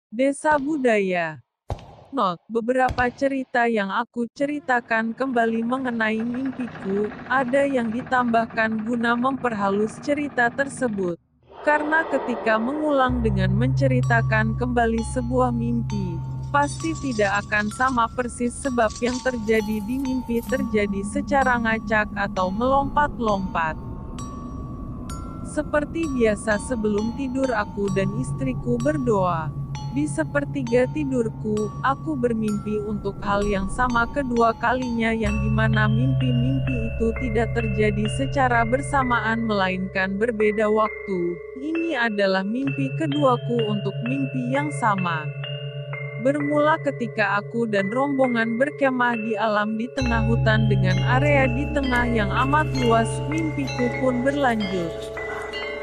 Desa budaya. Not, beberapa cerita yang aku ceritakan kembali mengenai mimpiku, ada yang ditambahkan guna memperhalus cerita tersebut. Karena ketika mengulang dengan menceritakan kembali sebuah mimpi, pasti tidak akan sama persis sebab yang terjadi di mimpi terjadi secara ngacak atau melompat-lompat. Seperti biasa sebelum tidur aku dan istriku berdoa. Di sepertiga tidurku, aku bermimpi untuk hal yang sama kedua kalinya yang dimana mimpi-mimpi itu tidak terjadi secara bersamaan melainkan berbeda waktu. Ini adalah mimpi keduaku untuk mimpi yang sama. Bermula ketika aku dan rombongan berkemah di alam di tengah hutan dengan area di tengah yang amat luas, mimpiku pun berlanjut.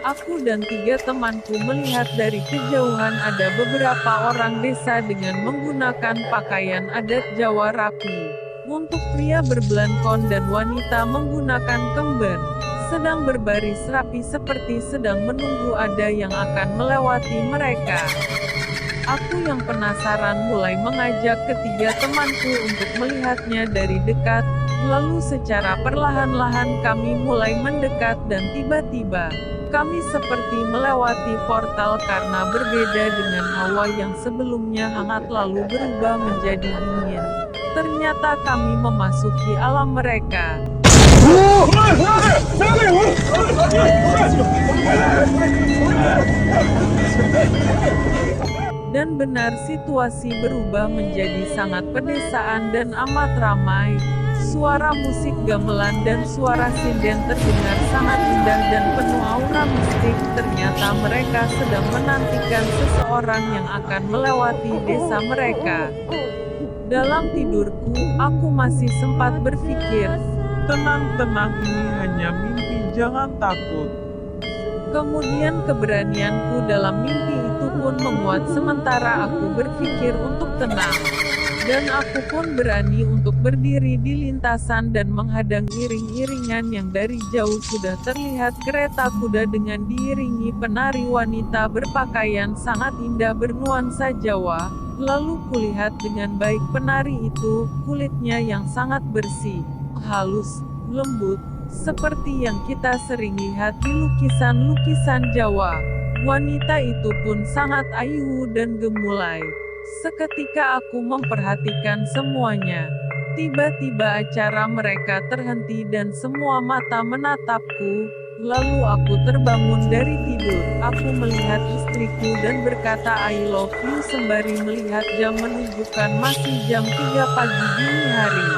Aku dan 3 temanku melihat dari kejauhan ada beberapa orang desa dengan menggunakan pakaian adat Jawa rapi. Untuk pria berbelangkon dan wanita menggunakan kemben, sedang berbaris rapi seperti sedang menunggu ada yang akan melewati mereka. Aku yang penasaran mulai mengajak ketiga temanku untuk melihatnya dari dekat, lalu secara perlahan-lahan kami mulai mendekat dan tiba-tiba, kami seperti melewati portal karena berbeda dengan hawa yang sebelumnya hangat lalu berubah menjadi dingin. Ternyata kami memasuki alam mereka. Dan benar situasi berubah menjadi sangat pedesaan dan amat ramai. Suara musik gamelan dan suara sinden terdengar sangat indah dan penuh aura mistik. Ternyata mereka sedang menantikan seseorang yang akan melewati desa mereka. Dalam tidurku, aku masih sempat berpikir, Tenang-tenang, ini hanya mimpi, jangan takut. kemudian keberanianku dalam mimpi itu pun menguat sementara aku berpikir untuk tenang. Dan aku pun berani untuk berdiri di lintasan dan menghadang iring-iringan yang dari jauh sudah terlihat kereta kuda dengan diiringi penari wanita berpakaian sangat indah bernuansa Jawa. Lalu kulihat dengan baik penari itu, kulitnya yang sangat bersih, halus, lembut, seperti yang kita sering lihat di lukisan-lukisan Jawa. Wanita itu pun sangat ayu dan gemulai. Seketika aku memperhatikan semuanya. Tiba-tiba acara mereka terhenti dan semua mata menatapku. Lalu aku terbangun dari tidur. Aku melihat istriku dan berkata I love you sembari melihat jam menunjukkan masih jam 3 pagi dini hari.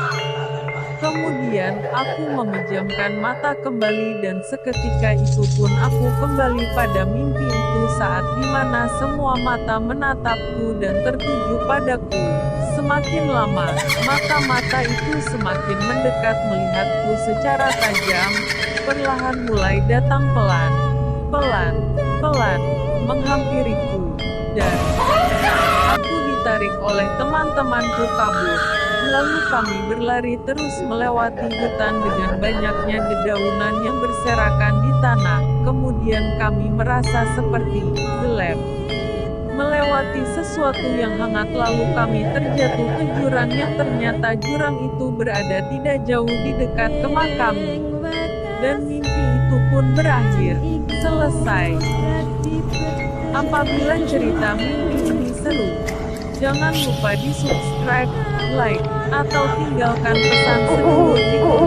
Kemudian, aku memejamkan mata kembali dan seketika itu pun aku kembali pada mimpi itu saat dimana semua mata menatapku dan tertuju padaku. Semakin lama, mata-mata itu semakin mendekat melihatku secara tajam, perlahan mulai datang pelan, menghampiriku, dan aku ditarik oleh teman-temanku kabur. Lalu kami berlari terus melewati hutan dengan banyaknya dedaunan yang berserakan di tanah. Kemudian kami merasa seperti gelap. Melewati sesuatu yang hangat lalu kami terjatuh ke jurang yang ternyata jurang itu berada tidak jauh di dekat kemah kami. Dan mimpi itu pun berakhir. Selesai. Apabila cerita mimpi ini seru, jangan lupa di subscribe, like, atau tinggalkan pesan sedulur di kolom